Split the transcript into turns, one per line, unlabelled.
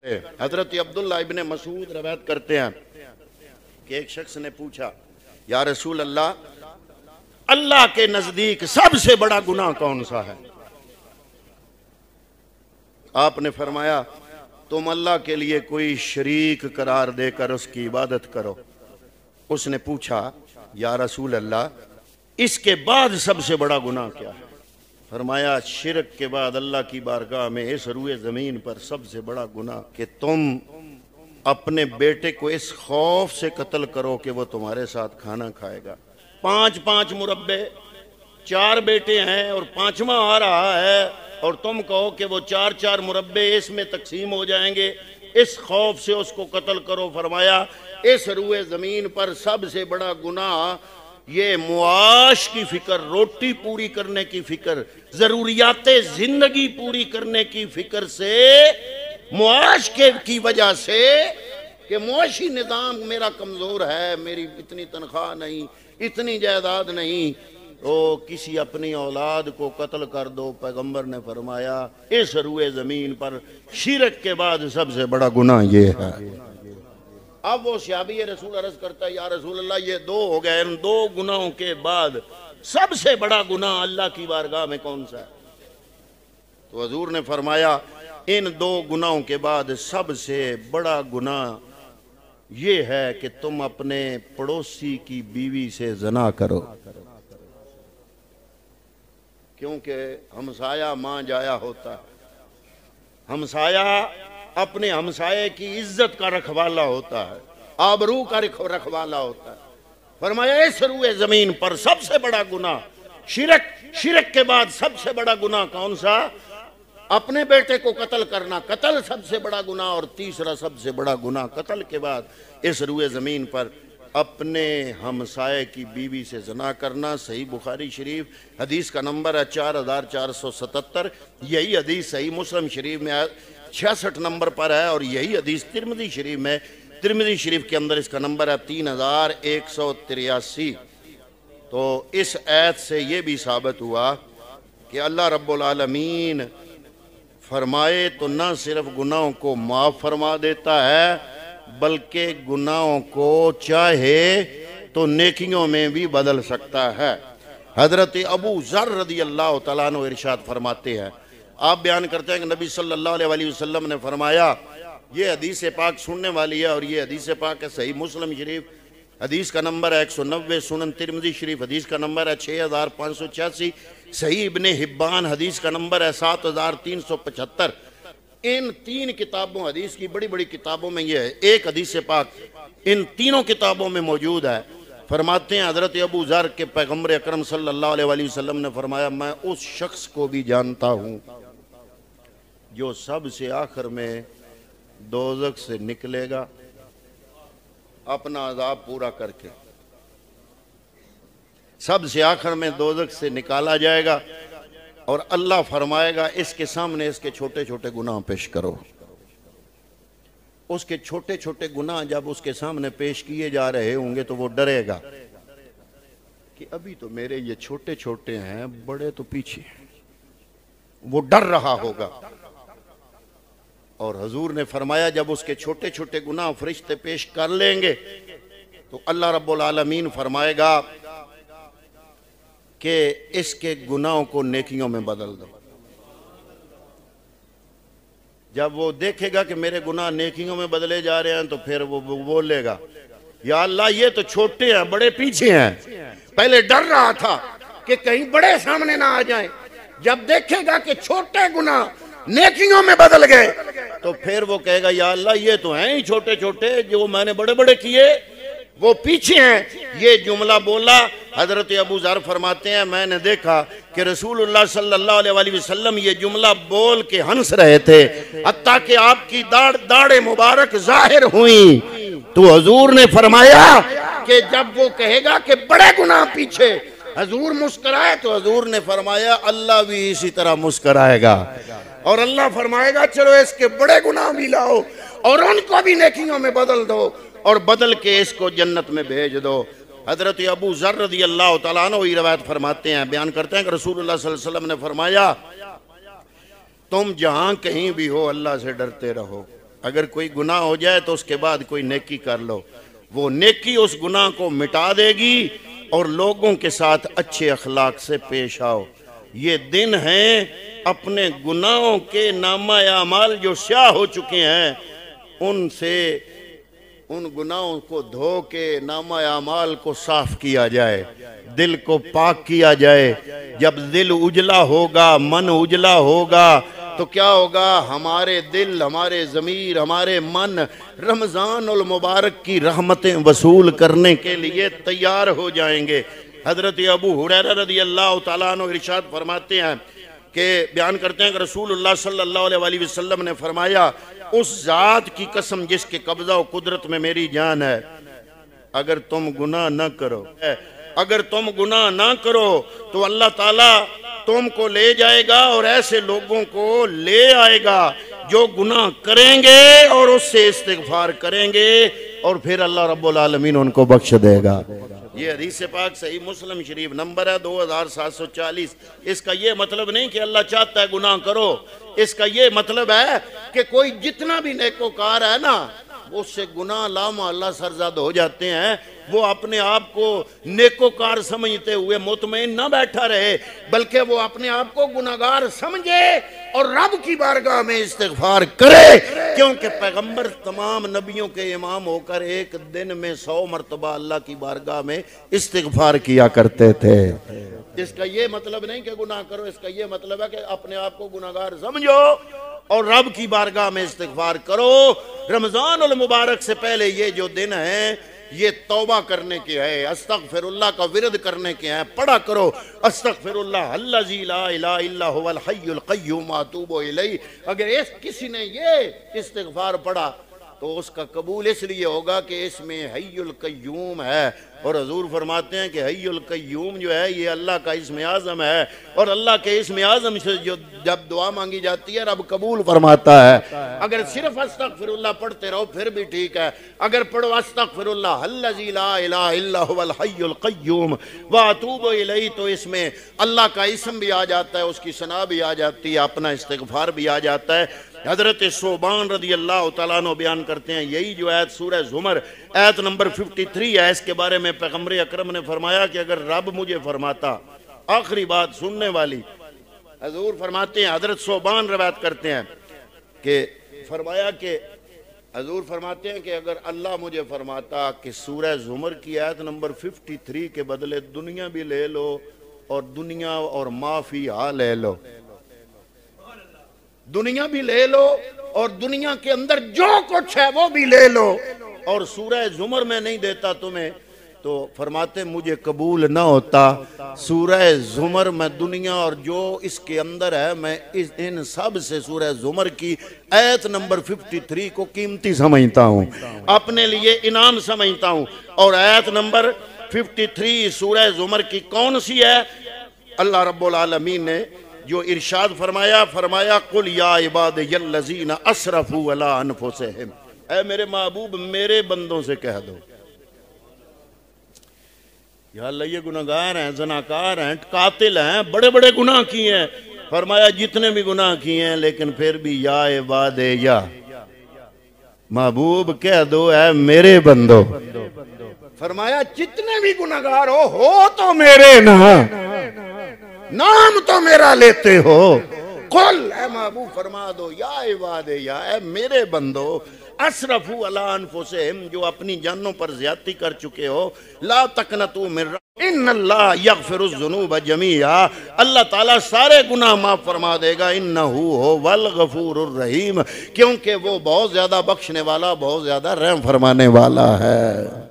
हजरत अब्दुल्ला इब्ने मसूद रवायत करते हैं कि एक शख्स ने पूछा, या रसूल अल्लाह, अल्लाह के नजदीक सबसे बड़ा गुनाह कौन सा है? आपने फरमाया, तुम अल्लाह के लिए कोई शरीक करार देकर उसकी इबादत करो। उसने पूछा, या रसूल अल्लाह, इसके बाद सबसे बड़ा गुनाह क्या है? फरमाया, शिरक के बाद अल्लाह की बारगाह में इस रूए ज़मीन पर सबसे बड़ा गुनाह कि तुम अपने बेटे को इस खौफ से कत्ल करो कि वो तुम्हारे साथ खाना खाएगा। 5-5 मुरब्बे, 4 बेटे हैं और 5वां आ रहा है और तुम कहो कि वो 4-4 मुरब्बे इसमें तकसीम हो जाएंगे, इस खौफ से उसको कत्ल करो। फरमाया, इस रूए ज़मीन पर सबसे बड़ा गुनाह ये मुआश की फिक्र, रोटी पूरी करने की फिक्र, जरूरियाते जिंदगी पूरी करने की फिक्र से, मुआश के की वजह से कि मुआशी निज़ाम मेरा कमज़ोर है, मेरी इतनी तनख्वाह नहीं, इतनी जायदाद नहीं, तो किसी अपनी औलाद को कत्ल कर दो। पैगंबर ने फरमाया, इस रूए ज़मीन पर शिरक के बाद सबसे बड़ा गुनाह ये है। अब वो सहाबी रसूल अर्ज करता है, या रसूल अल्लाह, ये 2 हो गए, इन 2 गुनाहों के बाद सबसे बड़ा गुनाह अल्लाह की बारगाह में कौन सा है? तो हजूर ने फरमाया, इन 2 गुनाहों के बाद सबसे बड़ा गुनाह ये है कि तुम अपने पड़ोसी की बीवी से जना करो, क्योंकि हमसाया मां जाया होता है। हमसाया अपने हमसाये की इज्जत का रखवाला होता है, आबरू का रखवाला होता है। फरमाया, इस रूए जमीन पर सबसे बड़ा गुनाह शिरक, शिरक के बाद सबसे बड़ा गुनाह कौन सा? अपने बेटे को कत्ल करना, कत्ल सबसे बड़ा गुनाह, और तीसरा सबसे बड़ा गुनाह कत्ल के बाद इस रूए जमीन पर अपने हमसाये की बीवी से जना करना। सही बुखारी शरीफ हदीस का नंबर है 4477। यही हदीस सही मुस्लिम शरीफ में 66 नंबर पर है, और यही हदीस तिरमिज़ी शरीफ में, तिरमिज़ी शरीफ के अंदर इसका नंबर है 3183। तो इस आयत से ये भी साबित हुआ कि अल्लाह रब्बुल आलमीन फरमाए तो न सिर्फ गुनाहों को माफ़ फरमा देता है, बल्कि गुनाहों को चाहे तो नेकियों में भी बदल सकता है। हज़रत अबू ज़र रज़ी अल्लाह तआला अन्हु इरशाद फरमाते हैं, आप बयान करते हैं कि नबी सल्लल्लाहु अलैहि वसल्लम ने फरमाया, ये हदीस पाक सुनने वाली है और ये हदीस पाक है सही मुस्लिम शरीफ हदीस का नंबर है 190, सुनन तिरमिज़ी शरीफ हदीस का नंबर है 6586, सही इब्ने हिब्बान हदीस का नंबर है 7375। इन 3 किताबों, हदीस की बड़ी बड़ी किताबों में ये है, एक हदीस पाक इन तीनों किताबों में मौजूद है। फरमाते हैं हज़रत अबू ज़र के पैगम्बर अकरम सल्लल्लाहु अलैहि वसल्लम ने फरमाया, मैं उस शख्स को भी जानता हूँ जो सबसे आखिर में दोज़ख से निकलेगा अपना अज़ाब पूरा करके, सबसे आखिर में दोज़ख से निकाला जाएगा और अल्लाह फरमाएगा, इसके सामने इसके छोटे छोटे गुनाह पेश करो। उसके छोटे छोटे गुनाह जब उसके सामने पेश किए जा रहे होंगे तो वो डरेगा कि अभी तो मेरे ये छोटे छोटे हैं, बड़े तो पीछे। वो डर रहा होगा। और हजूर ने फरमाया, जब उसके छोटे छोटे गुनाह फरिश्ते पेश कर लेंगे तो अल्लाह रब्बुल आलमीन फरमाएगा कि इसके गुनाहों को नेकियों में बदल दो। जब वो देखेगा कि मेरे गुनाह नेकियों में बदले जा रहे हैं तो फिर वो बोलेगा, या अल्लाह, ये तो छोटे हैं, बड़े पीछे हैं। पहले डर रहा था कि कहीं बड़े सामने ना आ जाएं। जब देखेगा कि छोटे गुनाह नेकियों में बदल गए तो फिर वो कहेगा, या अल्लाह, ये तो हैं ही छोटे छोटे, जो मैंने बड़े बड़े किए वो पीछे हैं। ये जुमला बोला। हजरत अबू ज़र फरमाते हैं, मैंने देखा कि रसूलुल्लाह सल्लल्लाहु अलैहि वसल्लम ये जुमला बोल के हंस रहे थे, हत्ता कि आपकी दाढ़े मुबारक जाहिर हुई। तो हजूर ने फरमाया कि जब वो कहेगा कि बड़े गुनाह पीछे, हजूर मुस्कुराए तो हजूर ने फरमाया, अल्लाह भी इसी तरह मुस्कुराएगा और अल्लाह फरमाएगा, चलो इसके बड़े गुनाह भी लाओ और उनको भी नेकियों में बदल दो और बदल के इसको जन्नत में भेज दो। हज़रत अबू ज़र रज़ी अल्लाह तआला अन्हु रवायत फरमाते हैं, बयान करते हैं कि रसूलुल्लाह सल्लल्लाहु अलैहि वसल्लम ने फरमाया, तुम जहाँ कहीं भी हो अल्लाह से डरते रहो। अगर कोई गुनाह हो जाए तो उसके बाद कोई नेकी कर लो, वो नेकी उस गुनाह को मिटा देगी और लोगों के साथ अच्छे अखलाक से पेश आओ। ये दिन है अपने गुनाहों के नामा अमाल जो स्याह हो चुके हैं उनसे, उन गुनाहों को धो के नामा अमाल को साफ किया जाए, दिल को पाक किया जाए। जब दिल उजला होगा, मन उजला होगा तो क्या होगा, हमारे दिल, हमारे ज़मीर, हमारे मन रमज़ान उल मुबारक की रहमतें वसूल करने के लिए तैयार हो जाएंगे। हज़रत अबू हुरैरा रज़ियल्लाहु ताला अन्हु इरशाद फरमाते हैं कि बयान करते हैं कि रसूलुल्लाह सल्लल्लाहु अलैहि वसल्लम ने फरमाया, उस ज़ात की कसम जिसके कब्ज़ा व कुदरत में मेरी जान है, अगर तुम गुनाह न करो, अगर तुम गुनाह ना करो तो अल्लाह ताला तुमको ले जाएगा और ऐसे लोगों को ले आएगा जो गुनाह करेंगे और उससे इस्तिग़फ़ार करेंगे और फिर अल्लाह रब्बुल आलमीन उनको बख्श देगा। ये हदीस पाक सही मुस्लिम शरीफ नंबर है 2740। इसका ये मतलब नहीं कि अल्लाह चाहता है गुनाह करो, इसका ये मतलब है कि कोई जितना भी नेकोकार है ना उससे गुनाह लामा अल्लाह सरजद हो जाते हैं, वो अपने आप को नेकोकार समझते हुए मुतमईन ना बैठा रहे, बल्कि वो अपने आप को गुनाहगार समझे और रब की बारगाह में इस्तिग़फ़ार करे। क्योंकि पैगंबर तमाम नबियों के इमाम होकर एक दिन में 100 मरतबा अल्लाह की बारगाह में इस्तिग़फ़ार किया करते थे। इसका ये मतलब नहीं कि गुनाह करो, इसका ये मतलब है कि अपने आप को गुनाहगार समझो और रब की बारगाह में इस्तिग़फ़ार करो। रमज़ान उल मुबारक से पहले ये जो दिन है ये तौबा करने के है, अस्तग़फ़िरुल्लाह का विरद करने के हैं। पढ़ा करो अस्तग़फ़िरुल्लाह अल्लज़ी ला इलाहा इल्ला हुवल हय्युल क़य्यूम अतूबु इलैहि। अगर किसी ने ये इस्तिग़फ़ार पढ़ा तो उसका कबूल इसलिए होगा कि इसमें हय्युल क़य्यूम है। और हजूर फरमाते हैं कि हय्युल क़य्यूम जो है ये अल्लाह का इस्म आज़म है और अल्लाह के इस्म आज़म से जो जब दुआ मांगी जाती है रब कबूल फरमाता है। अगर सिर्फ अस्तग़फ़िरुल्लाह पढ़ते रहो फिर भी ठीक है, अगर पढ़ो अस्तग़फ़िरुल्लाह अल्लज़ी ला इलाहा इल्ला हुवल हय्युल क़य्यूम व अतूबु इलैहि तो इसमें अल्लाह का इस्म भी आ जाता है, उसकी सना भी आ जाती है, अपना इस्तिग़फ़ार भी आ जाता है। हज़रत सोबान रज़ियल्लाहु ताला अन्हु बयान करते हैं, यही जो आयत सूरह ज़ुमर आयत नंबर 53 है, इसके बारे में पैगंबर अकरम ने फरमाया कि अगर रब मुझे फरमाता, आखिरी बात सुनने वाली, हजूर फरमाते हैं, हज़रत सोबान रवायत करते हैं कि फरमाया कि हजूर फरमाते हैं कि अगर अल्लाह मुझे फरमाता कि सूरह ज़ुमर की आयत नंबर 53 के बदले दुनिया भी ले लो और दुनिया और माफ़ी हा ले लो, दुनिया भी ले लो और दुनिया के अंदर जो कुछ है वो भी ले लो और सूरह ज़ुमर में नहीं देता तुम्हें, तो फरमाते मुझे कबूल ना होता। सूरह ज़ुमर में दुनिया और जो इसके अंदर है मैं इन सब से सूरह ज़ुमर की आयत नंबर 53 को कीमती समझता हूँ, अपने लिए इनाम समझता हूँ। और आयत नंबर 53 सूरह ज़ुमर की कौन सी है? अल्लाह रब्बुल आलमीन ने जो इरशाद फरमाया, फरमाया कुल या इबादियल्लज़ीना असरफू अला अनफुसिहिम, ऐ मेरे महबूब मेरे बंदों से कह दो, या अल्लाह ये गुनाहगार हैं, ज़नाकार हैं, कातिल हैं, बड़े बड़े गुनाह किए हैं। फरमाया जितने भी गुनाह किए हैं लेकिन फिर भी या इबादे, या महबूब कह दो ऐ मेरे बंदो। फरमाया जितने भी गुनाहगार हो तो मेरे नाम तो मेरा लेते हो। कुल ऐ महबूब फरमा दो या इबादे, या ऐ मेरे बंदो, असरफू अला अनफुसिहिम, जो अपनी जानों पर ज्यादती कर चुके हो, ला तकनतू मिन इन्नल्लाह यगफिरुज़ ज़ुनूब जमीआ, अल्लाह ताला सारे गुनाह माफ फरमा देगा। इन्नहू हुवल गफूरुर रहीम, क्योंकि वो बहुत ज्यादा बख्शने वाला, बहुत ज्यादा रहम फरमाने वाला है।